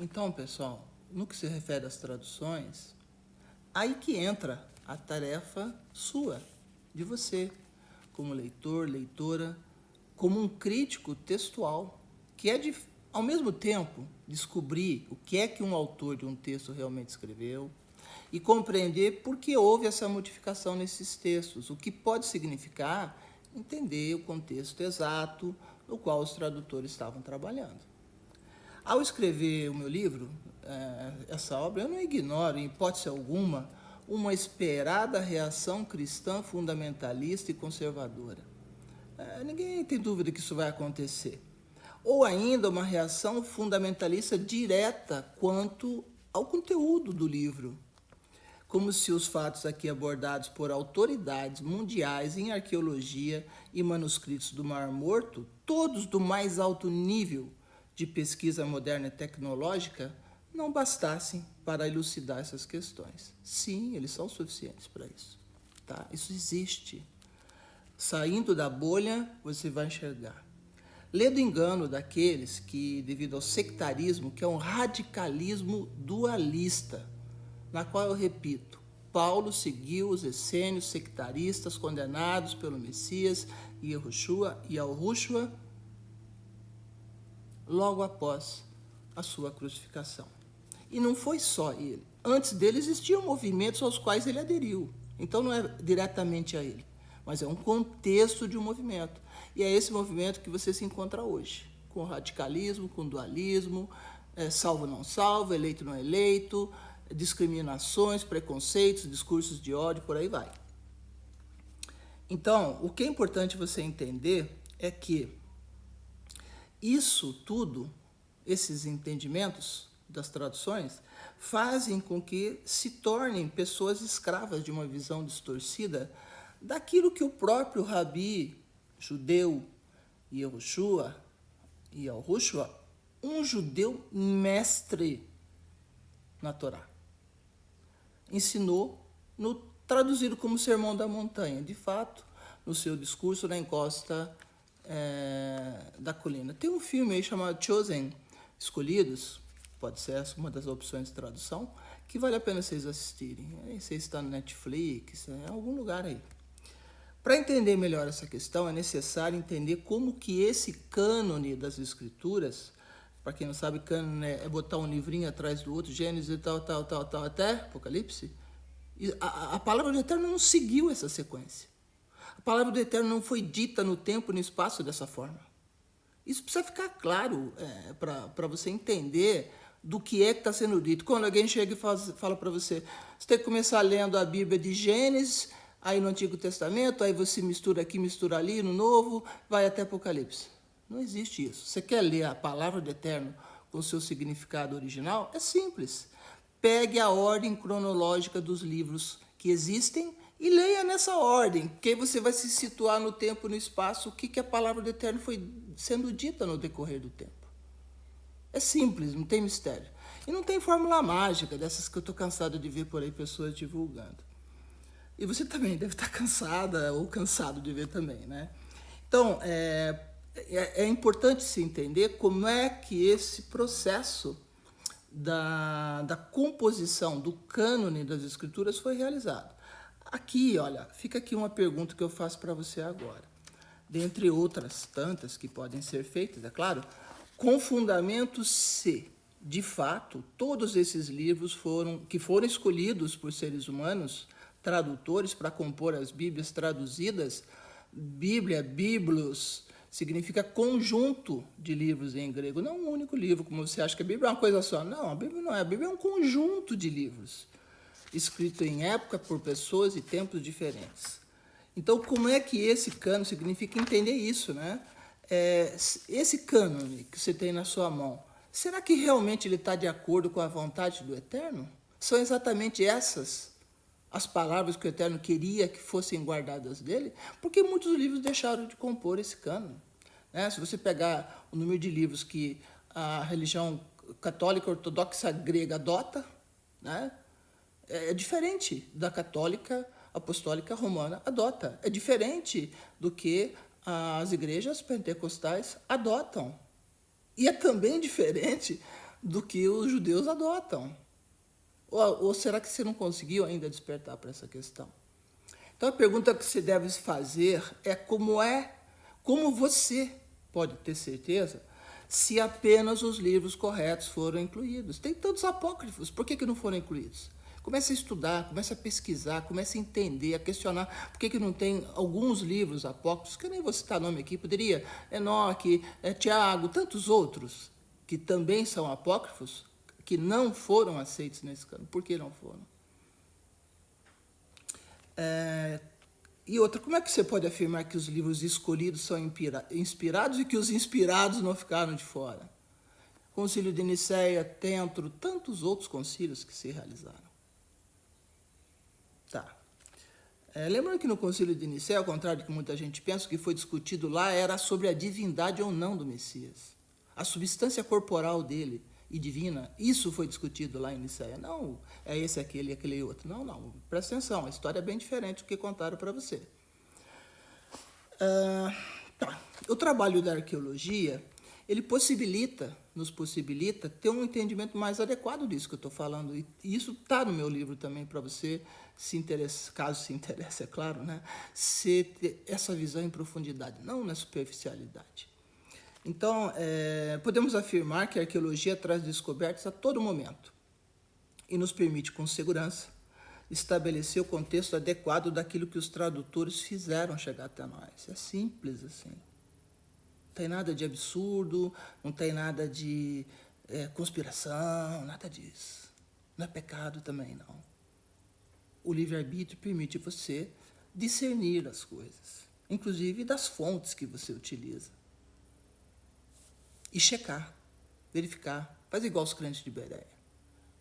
Então, pessoal, no que se refere às traduções, aí que entra a tarefa sua, de você, como leitor, leitora, como um crítico textual, que é de, ao mesmo tempo, descobrir o que é que um autor de um texto realmente escreveu e compreender por que houve essa modificação nesses textos, o que pode significar entender o contexto exato no qual os tradutores estavam trabalhando. Ao escrever o meu livro, essa obra, eu não ignoro, em hipótese alguma, uma esperada reação cristã fundamentalista e conservadora. Ninguém tem dúvida que isso vai acontecer. Ou ainda uma reação fundamentalista direta quanto ao conteúdo do livro. Como se os fatos aqui abordados por autoridades mundiais em arqueologia e manuscritos do Mar Morto, todos do mais alto nível de pesquisa moderna e tecnológica, não bastassem para elucidar essas questões. Sim, eles são suficientes para isso. Tá? Isso existe. Saindo da bolha, você vai enxergar. Lê do engano daqueles que, devido ao sectarismo, que é um radicalismo dualista, na qual eu repito, Paulo seguiu os essênios sectaristas condenados pelo Messias e Yahushua logo após a sua crucificação. E não foi só ele. Antes dele existiam movimentos aos quais ele aderiu. Então não é diretamente a ele, mas é um contexto de um movimento. E é esse movimento que você se encontra hoje, com radicalismo, com dualismo, salvo não salvo, eleito não eleito, discriminações, preconceitos, discursos de ódio, por aí vai. Então, o que é importante você entender é que isso tudo, esses entendimentos das traduções, fazem com que se tornem pessoas escravas de uma visão distorcida daquilo que o próprio rabi judeu Yahushua, um judeu mestre na Torá, ensinou no traduzido como Sermão da Montanha, de fato, no seu discurso na encosta da colina. Tem um filme aí chamado Chosen, Escolhidos, pode ser essa uma das opções de tradução, que vale a pena vocês assistirem. Não sei se está no Netflix, em algum lugar aí. Para entender melhor essa questão, é necessário entender como que esse cânone das escrituras, para quem não sabe, cânone é botar um livrinho atrás do outro, Gênesis e tal, até Apocalipse. E a palavra do Eterno não seguiu essa sequência. A palavra do Eterno não foi dita no tempo e no espaço dessa forma. Isso precisa ficar claro para você entender do que é que está sendo dito. Quando alguém chega e fala para você, você tem que começar lendo a Bíblia de Gênesis, aí no Antigo Testamento, aí você mistura aqui, mistura ali, no Novo, vai até Apocalipse. Não existe isso. Você quer ler a palavra do Eterno com o seu significado original? É simples. Pegue a ordem cronológica dos livros que existem e leia nessa ordem, que aí você vai se situar no tempo e no espaço, o que a palavra do Eterno foi sendo dita no decorrer do tempo. É simples, não tem mistério. E não tem fórmula mágica, dessas que eu estou cansado de ver por aí pessoas divulgando. E você também deve estar cansada ou cansado de ver também, né? Então, é importante se entender como é que esse processo da composição do cânone das escrituras foi realizado. Aqui, olha, fica aqui uma pergunta que eu faço para você agora. Dentre outras tantas que podem ser feitas, é claro, com fundamento se, de fato, todos esses livros que foram escolhidos por seres humanos, tradutores, para compor as Bíblias traduzidas, Bíblia, Biblos, significa conjunto de livros em grego, não um único livro, como você acha que a Bíblia é uma coisa só. Não, a Bíblia não é. A Bíblia é um conjunto de livros, escrito em época por pessoas e tempos diferentes. Então, como é que esse cânone significa entender isso, né? Esse cânone que você tem na sua mão, será que realmente ele está de acordo com a vontade do Eterno? São exatamente essas as palavras que o Eterno queria que fossem guardadas dele? Porque muitos livros deixaram de compor esse cânone. Se você pegar o número de livros que a religião católica ortodoxa grega adota, né? É diferente da católica apostólica romana adota. É diferente do que as igrejas pentecostais adotam. E é também diferente do que os judeus adotam. Ou será que você não conseguiu ainda despertar para essa questão? Então a pergunta que você deve fazer é como você pode ter certeza se apenas os livros corretos foram incluídos. Tem tantos apócrifos, por que não foram incluídos? Comece a estudar, comece a pesquisar, comece a entender, a questionar por que não tem alguns livros apócrifos, que eu nem vou citar nome aqui, poderia, Enoque, Tiago, tantos outros, que também são apócrifos, que não foram aceitos nesse cano. Por que não foram? E outra, como é que você pode afirmar que os livros escolhidos são inspirados e que os inspirados não ficaram de fora? Concílio de Nicéia, Tentro, tantos outros concílios que se realizaram. Tá. Lembrando que no Concílio de Nicéia, ao contrário do que muita gente pensa, o que foi discutido lá era sobre a divindade ou não do Messias. A substância corporal dele e divina, isso foi discutido lá em Nicéia. Não é esse, aquele e aquele outro. Não, não. Presta atenção, a história é bem diferente do que contaram para você. Tá. O trabalho da arqueologia, ele nos possibilita ter um entendimento mais adequado disso que eu estou falando. E isso está no meu livro também, para você, caso se interesse, é claro, né? Ter essa visão em profundidade, não na superficialidade. Então, podemos afirmar que a arqueologia traz descobertas a todo momento e nos permite, com segurança, estabelecer o contexto adequado daquilo que os tradutores fizeram chegar até nós. É simples assim. Não tem nada de absurdo, não tem nada de conspiração, nada disso. Não é pecado também, não. O livre-arbítrio permite você discernir as coisas, inclusive das fontes que você utiliza. E checar, verificar. Faz igual os crentes de Bereia.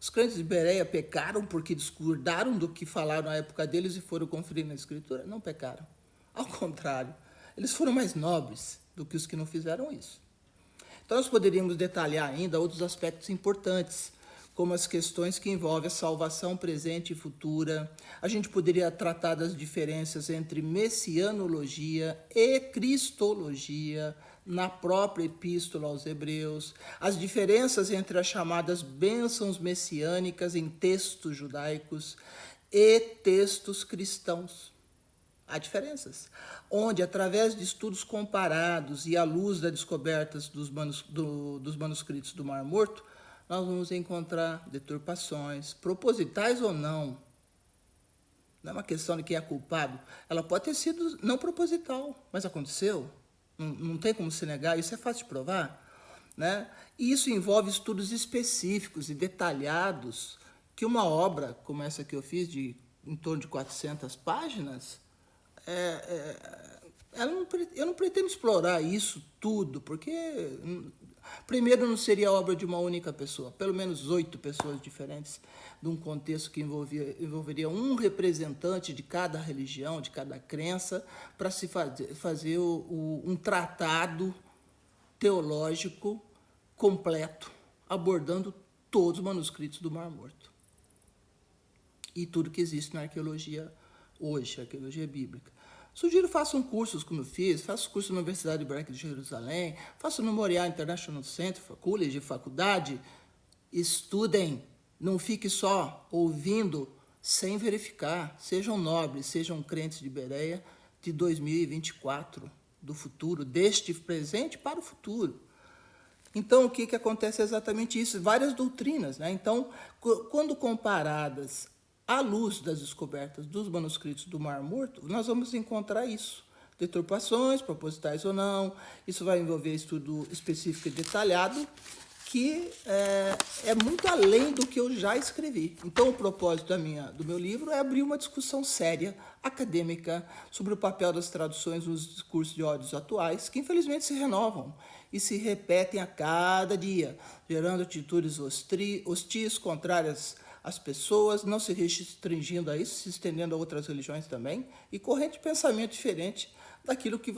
Os crentes de Bereia pecaram porque discordaram do que falaram na época deles e foram conferir na Escritura? Não pecaram. Ao contrário, eles foram mais nobres do que os que não fizeram isso. Então, nós poderíamos detalhar ainda outros aspectos importantes, como as questões que envolvem a salvação presente e futura. A gente poderia tratar das diferenças entre messianologia e cristologia na própria epístola aos Hebreus, as diferenças entre as chamadas bênçãos messiânicas em textos judaicos e textos cristãos. Há diferenças, onde, através de estudos comparados e à luz das descobertas dos manuscritos do Mar Morto, nós vamos encontrar deturpações, propositais ou não. Não é uma questão de quem é culpado. Ela pode ter sido não proposital, mas aconteceu. Não tem como se negar, isso é fácil de provar. Né? E isso envolve estudos específicos e detalhados, que uma obra como essa que eu fiz, de em torno de 400 páginas, eu não pretendo explorar isso tudo, porque, primeiro, não seria obra de uma única pessoa, pelo menos 8 pessoas diferentes, de um contexto que envolveria um representante de cada religião, de cada crença, para se fazer um tratado teológico completo, abordando todos os manuscritos do Mar Morto. E tudo que existe na arqueologia hoje, arqueologia bíblica. Sugiro façam cursos como eu fiz, faço curso na Universidade Hebraica de Jerusalém, faço no Moriah International Center, College, faculdade. Estudem, não fique só ouvindo sem verificar. Sejam nobres, sejam crentes de Bereia de 2024, do futuro, deste presente para o futuro. Então, o que acontece é exatamente isso, várias doutrinas, né? Então, quando comparadas à luz das descobertas dos manuscritos do Mar Morto, nós vamos encontrar isso. Deturpações, propositais ou não, isso vai envolver estudo específico e detalhado, que é muito além do que eu já escrevi. Então, o propósito do meu livro é abrir uma discussão séria, acadêmica, sobre o papel das traduções nos discursos de ódios atuais, que infelizmente se renovam e se repetem a cada dia, gerando atitudes hostis, contrárias às pessoas, não se restringindo a isso, se estendendo a outras religiões também, e corrente de pensamento diferente daquilo que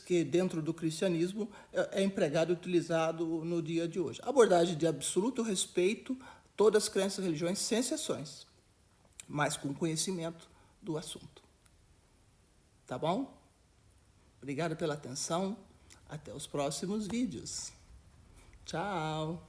que dentro do cristianismo é empregado e utilizado no dia de hoje. Abordagem de absoluto respeito, todas as crenças e religiões, sem exceções, mas com conhecimento do assunto. Tá bom? Obrigado pela atenção. Até os próximos vídeos. Tchau!